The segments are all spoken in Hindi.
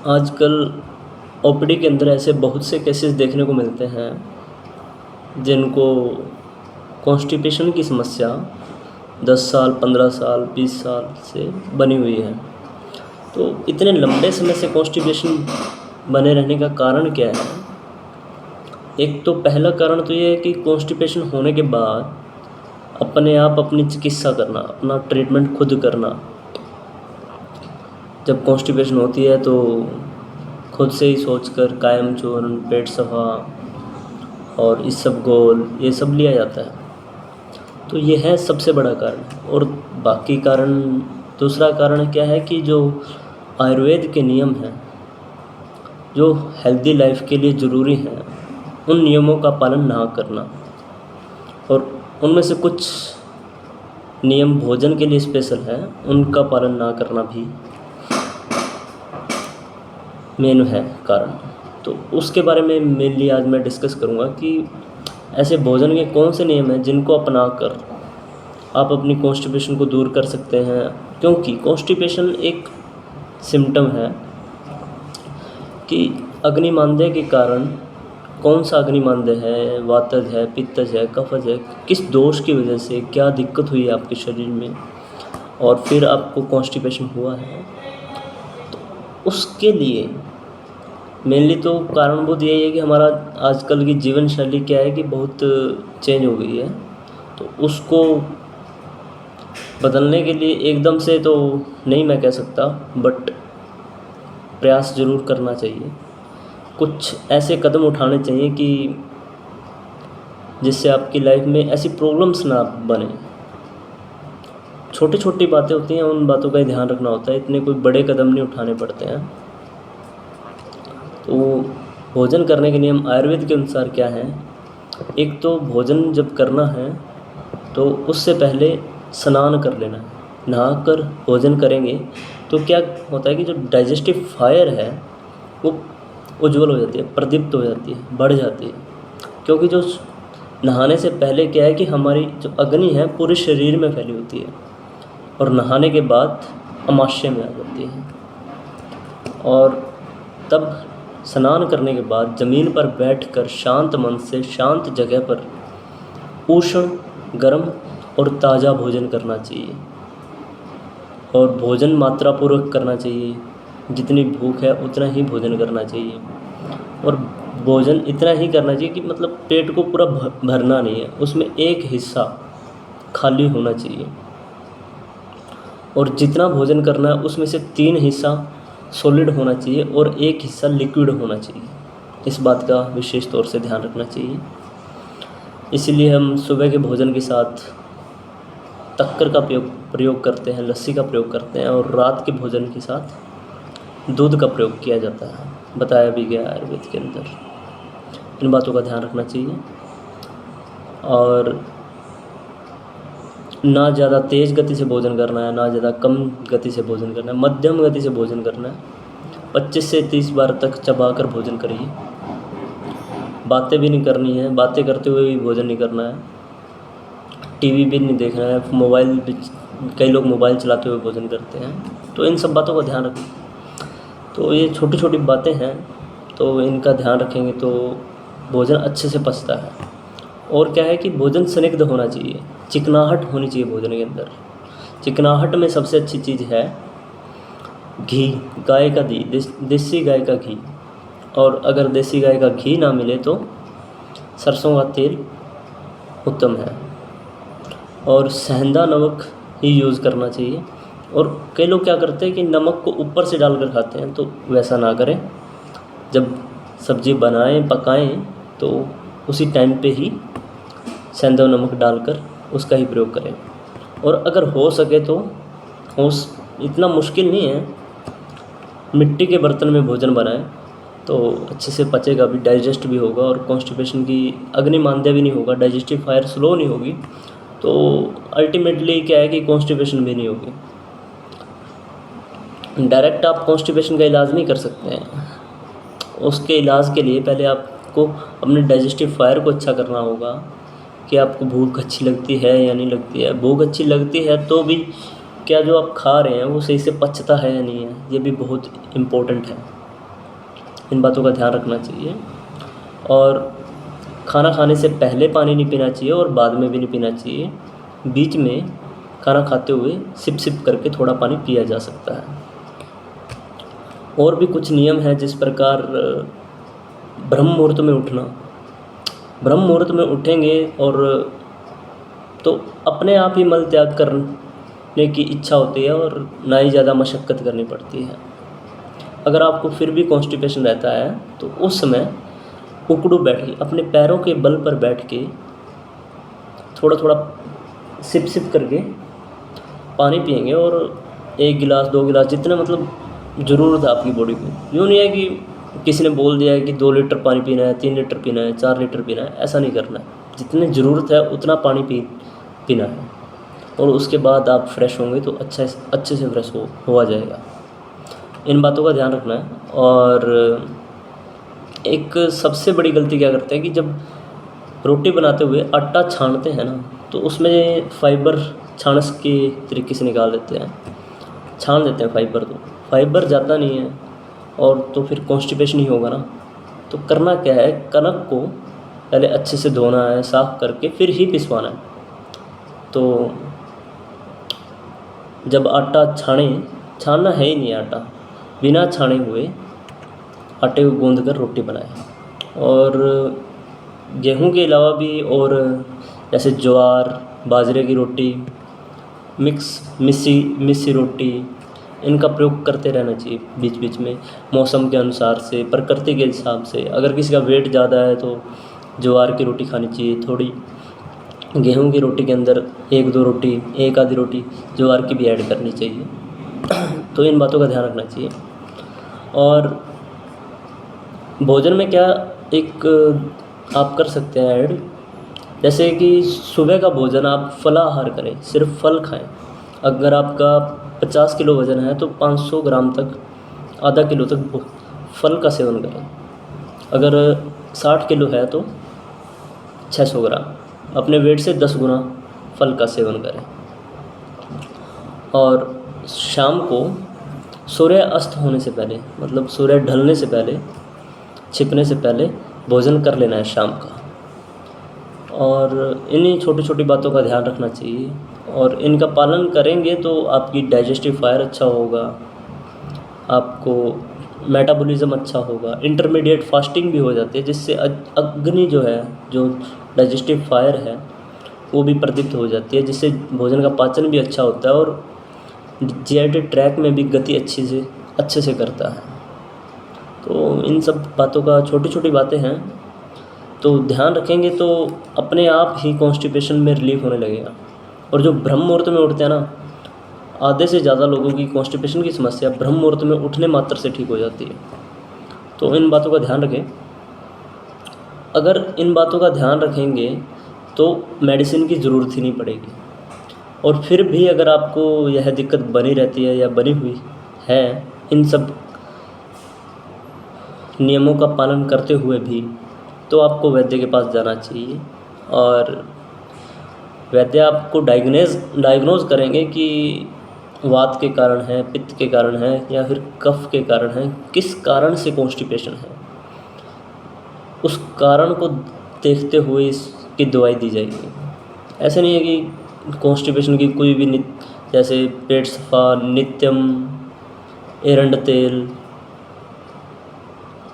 आजकल ओपीडी के अंदर ऐसे बहुत से केसेस देखने को मिलते हैं जिनको कॉन्स्टिपेशन की समस्या 10 साल, 15 साल, 20 साल से बनी हुई है। तो इतने लंबे समय से कॉन्स्टिपेशन बने रहने का कारण क्या है? एक तो पहला कारण तो ये है कि कॉन्स्टिपेशन होने के बाद अपने आप अपनी चिकित्सा करना, अपना ट्रीटमेंट खुद करना। जब कॉन्स्टिपेशन होती है तो खुद से ही सोचकर कायम चूर्ण, पेट सफा और इसबगोल ये सब लिया जाता है। तो ये है सबसे बड़ा कारण। और बाकी कारण, दूसरा कारण क्या है कि जो आयुर्वेद के नियम हैं, जो हेल्दी लाइफ के लिए ज़रूरी हैं, उन नियमों का पालन ना करना। और उनमें से कुछ नियम भोजन के लिए स्पेशल है, उनका पालन ना करना भी मेन है कारण। तो उसके बारे में मेनली आज मैं डिस्कस करूँगा कि ऐसे भोजन के कौन से नियम हैं जिनको अपना कर आप अपनी कॉन्स्टिपेशन को दूर कर सकते हैं। क्योंकि कॉन्स्टिपेशन एक सिम्टम है कि अग्निमांद्य के कारण, कौन सा अग्निमांद्य है, वातज है, पित्तज है, कफज है, किस दोष की वजह से क्या दिक्कत हुई है आपके शरीर में और फिर आपको कॉन्स्टिपेशन हुआ है। तो उसके लिए मेनली तो कारणभूत यही है कि हमारा आजकल की जीवन शैली क्या है कि बहुत चेंज हो गई है। तो उसको बदलने के लिए एकदम से तो नहीं मैं कह सकता, बट प्रयास ज़रूर करना चाहिए। कुछ ऐसे कदम उठाने चाहिए कि जिससे आपकी लाइफ में ऐसी प्रॉब्लम्स ना बने। छोटी छोटी बातें होती हैं, उन बातों का ध्यान रखना होता है, इतने कोई बड़े कदम नहीं उठाने पड़ते हैं। तो भोजन करने के नियम आयुर्वेद के अनुसार क्या हैं? एक तो भोजन जब करना है तो उससे पहले स्नान कर लेना है। नहाकर भोजन करेंगे तो क्या होता है कि जो डाइजेस्टिव फायर है वो उज्ज्वल हो जाती है, प्रदीप्त हो जाती है, बढ़ जाती है। क्योंकि जो नहाने से पहले क्या है कि हमारी जो अग्नि है पूरे शरीर में फैली होती है और नहाने के बाद अमाशय में आ जाती है। और तब स्नान करने के बाद ज़मीन पर बैठकर शांत मन से शांत जगह पर उष्ण, गर्म और ताज़ा भोजन करना चाहिए। और भोजन मात्रापूर्वक करना चाहिए, जितनी भूख है उतना ही भोजन करना चाहिए। और भोजन इतना ही करना चाहिए कि मतलब पेट को पूरा भरना नहीं है, उसमें एक हिस्सा खाली होना चाहिए। और जितना भोजन करना है उसमें से 3 हिस्सा सॉलिड होना चाहिए और 1 हिस्सा लिक्विड होना चाहिए। इस बात का विशेष तौर से ध्यान रखना चाहिए। इसीलिए हम सुबह के भोजन के साथ शक्कर का प्रयोग करते हैं, लस्सी का प्रयोग करते हैं, और रात के भोजन के साथ दूध का प्रयोग किया जाता है, बताया भी गया आयुर्वेद के अंदर। इन बातों का ध्यान रखना चाहिए। और ना ज़्यादा तेज़ गति से भोजन करना है, ना ज़्यादा कम गति से भोजन करना है, मध्यम गति से भोजन करना है। 25 से 30 बार तक चबाकर भोजन करिए। बातें भी नहीं करनी है, बातें करते हुए भी भोजन नहीं करना है। टीवी भी नहीं देखना है, मोबाइल भी, कई लोग मोबाइल चलाते हुए भोजन करते हैं। तो इन सब बातों का ध्यान रखें। तो ये छोटी छोटी बातें हैं, तो इनका ध्यान रखेंगे तो भोजन अच्छे से पचता है। और क्या है कि भोजन स्निग्ध होना चाहिए, चिकनाहट होनी चाहिए भोजन के अंदर। चिकनाहट में सबसे अच्छी चीज़ है घी, गाय का घी, देसी गाय का घी। और अगर देसी गाय का घी ना मिले तो सरसों का तेल उत्तम है। और सेंधा नमक ही यूज़ करना चाहिए। और कई लोग क्या करते हैं कि नमक को ऊपर से डालकर खाते हैं, तो वैसा ना करें। जब सब्ज़ी बनाएं, पकाएं, तो उसी टाइम पे ही सेंधा नमक डालकर उसका ही प्रयोग करें। और अगर हो सके तो इतना मुश्किल नहीं है, मिट्टी के बर्तन में भोजन बनाएं तो अच्छे से पचेगा भी, डाइजेस्ट भी होगा और कॉन्स्टिपेशन की अग्निमांद्य भी नहीं होगा, डाइजेस्टिव फायर स्लो नहीं होगी। तो अल्टीमेटली क्या है कि कॉन्स्टिपेशन भी नहीं होगी। डायरेक्ट आप कॉन्स्टिपेशन का इलाज नहीं कर सकते हैं। उसके इलाज के लिए पहले आपको अपने डाइजेस्टिव फायर को अच्छा करना होगा कि आपको भूख अच्छी लगती है या नहीं लगती है। भूख अच्छी लगती है तो भी क्या जो आप खा रहे हैं वो सही से पचता है या नहीं है, ये भी बहुत इम्पोर्टेंट है। इन बातों का ध्यान रखना चाहिए। और खाना खाने से पहले पानी नहीं पीना चाहिए और बाद में भी नहीं पीना चाहिए। बीच में खाना खाते हुए सिप सिप करके थोड़ा पानी पिया जा सकता है। और भी कुछ नियम हैं, जिस प्रकार ब्रह्म मुहूर्त में उठना। ब्रह्म मुहूर्त में उठेंगे और तो अपने आप ही मल त्याग करने की इच्छा होती है और ना ही ज़्यादा मशक्क़त करनी पड़ती है। अगर आपको फिर भी कॉन्स्टिपेशन रहता है तो उस समय उकड़ू बैठ के अपने पैरों के बल पर बैठ के थोड़ा थोड़ा सिप सिप करके पानी पिएंगे। और 1 गिलास 2 गिलास जितना मतलब ज़रूरत है आपकी बॉडी को। यूँ नहीं है कि किसी ने बोल दिया है कि 2 लीटर पानी पीना है, 3 लीटर पीना है, 4 लीटर पीना है, ऐसा नहीं करना है। जितनी ज़रूरत है उतना पानी पीना है। और उसके बाद आप फ्रेश होंगे तो अच्छे से फ्रेश हुआ जाएगा। इन बातों का ध्यान रखना है। और एक सबसे बड़ी गलती क्या करते हैं कि जब रोटी बनाते हुए आटा छानते हैं ना, तो उसमें फाइबर छानस के तरीके से निकाल देते हैं, छान देते हैं फाइबर। तो फाइबर जाता नहीं है और तो फिर कॉन्स्टिपेशन ही होगा ना। तो करना क्या है, कनक को पहले अच्छे से धोना है, साफ़ करके फिर ही पिसवाना है। तो जब आटा छानना है ही नहीं आटा, बिना छाने हुए आटे को गूंद कर रोटी बनाएं। और गेहूं के अलावा भी और जैसे ज्वार, बाजरे की रोटी, मिस्सी रोटी, इनका प्रयोग करते रहना चाहिए बीच बीच में, मौसम के अनुसार से, प्रकृति के हिसाब से। अगर किसी का वेट ज़्यादा है तो ज्वार की रोटी खानी चाहिए, थोड़ी गेहूं की रोटी के अंदर 1-2 रोटी, 1 आधी रोटी ज्वार की भी ऐड करनी चाहिए। तो इन बातों का ध्यान रखना चाहिए। और भोजन में क्या एक आप कर सकते हैं ऐड, जैसे कि सुबह का भोजन आप फलाहार करें, सिर्फ फल खाएं। अगर आपका 50 किलो वज़न है तो 500 ग्राम तक, आधा किलो तक फल का सेवन करें। अगर 60 किलो है तो 600 ग्राम, अपने वेट से 10 गुना फल का सेवन करें। और शाम को सूर्य अस्त होने से पहले, मतलब सूर्य ढलने से पहले, छिपने से पहले भोजन कर लेना है शाम का। और इन्हीं छोटी छोटी बातों का ध्यान रखना चाहिए। और इनका पालन करेंगे तो आपकी डाइजेस्टिव फायर अच्छा होगा, आपको मेटाबॉलिज्म अच्छा होगा, इंटरमीडिएट फास्टिंग भी हो जाती है, जिससे अग्नि जो है, जो डाइजेस्टिव फायर है, वो भी प्रदीप्त हो जाती है, जिससे भोजन का पाचन भी अच्छा होता है और जीआईटी ट्रैक में भी गति अच्छे से करता है। तो इन सब बातों का, छोटी छोटी बातें हैं तो ध्यान रखेंगे तो अपने आप ही कॉन्स्टिपेशन में रिलीफ होने लगेगा। और जो ब्रह्म मुहूर्त में उठते हैं ना, आधे से ज़्यादा लोगों की कॉन्स्टिपेशन की समस्या ब्रह्म मुहूर्त में उठने मात्र से ठीक हो जाती है। तो इन बातों का ध्यान रखें। अगर इन बातों का ध्यान रखेंगे तो मेडिसिन की ज़रूरत ही नहीं पड़ेगी। और फिर भी अगर आपको यह दिक्कत बनी रहती है या बनी हुई है, इन सब नियमों का पालन करते हुए भी, तो आपको वैद्य के पास जाना चाहिए। और वैद्य आपको डायग्नोज करेंगे कि वात के कारण है, पित्त के कारण है, या फिर कफ के कारण है, किस कारण से कॉन्स्टिपेशन है, उस कारण को देखते हुए इसकी दवाई दी जाएगी। ऐसे नहीं है कि कॉन्स्टिपेशन की कोई भी जैसे पेट सफा, नित्यम, एरंड तेल,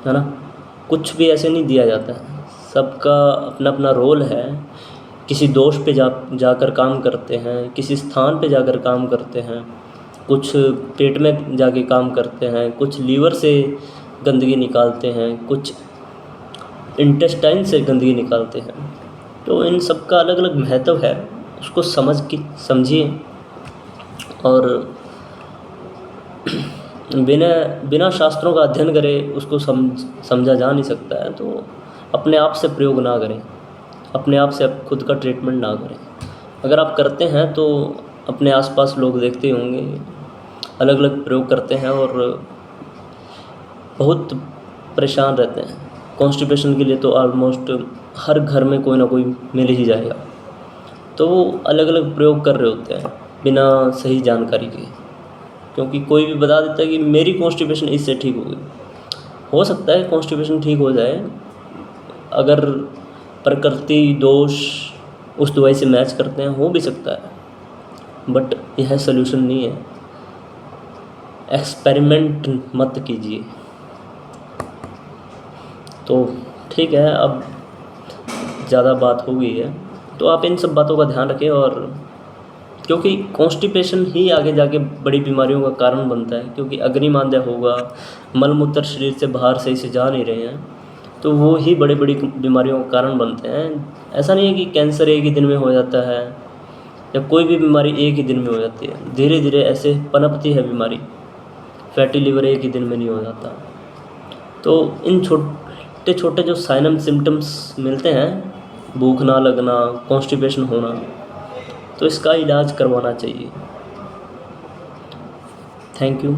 है ना, कुछ भी ऐसे नहीं दिया जाता है। सबका अपना अपना रोल है। किसी दोष पे जाकर काम करते हैं, किसी स्थान पे जाकर काम करते हैं, कुछ पेट में जाके काम करते हैं, कुछ लीवर से गंदगी निकालते हैं, कुछ इंटेस्टाइन से गंदगी निकालते हैं। तो इन सब का अलग अलग महत्व है, उसको समझिए। और बिना शास्त्रों का अध्ययन करे उसको समझा जा नहीं सकता है। तो अपने आप से प्रयोग ना करें, अपने आप से आप खुद का ट्रीटमेंट ना करें। अगर आप करते हैं तो अपने आसपास लोग देखते होंगे अलग अलग प्रयोग करते हैं और बहुत परेशान रहते हैं। कॉन्स्टिपेशन के लिए तो ऑलमोस्ट हर घर में कोई ना कोई मिल ही जाएगा। तो वो अलग अलग प्रयोग कर रहे होते हैं बिना सही जानकारी के, क्योंकि कोई भी बता देता है कि मेरी कॉन्स्टिपेशन इससे ठीक हो गई। हो सकता है कॉन्स्टिपेशन ठीक हो जाए अगर प्रकृति दोष उस दवाई से मैच करते हैं, हो भी सकता है, बट यह सल्यूशन नहीं है। एक्सपेरिमेंट मत कीजिए। तो ठीक है, अब ज़्यादा बात हो गई है, तो आप इन सब बातों का ध्यान रखें। और क्योंकि कॉन्स्टिपेशन ही आगे जाके बड़ी बीमारियों का कारण बनता है, क्योंकि अग्निमांद्य होगा, मलमूत्र शरीर से बाहर सही से जा नहीं रहे हैं, तो वो ही बड़ी बड़ी बीमारियों का कारण बनते हैं। ऐसा नहीं है कि कैंसर एक ही दिन में हो जाता है या कोई भी बीमारी एक ही दिन में हो जाती है, धीरे धीरे ऐसे पनपती है बीमारी। फैटी लिवर एक ही दिन में नहीं हो जाता। तो इन छोटे छोटे जो साइन एंड सिम्टम्स मिलते हैं, भूख ना लगना, कॉन्स्टिपेशन होना, तो इसका इलाज करवाना चाहिए। Thank you.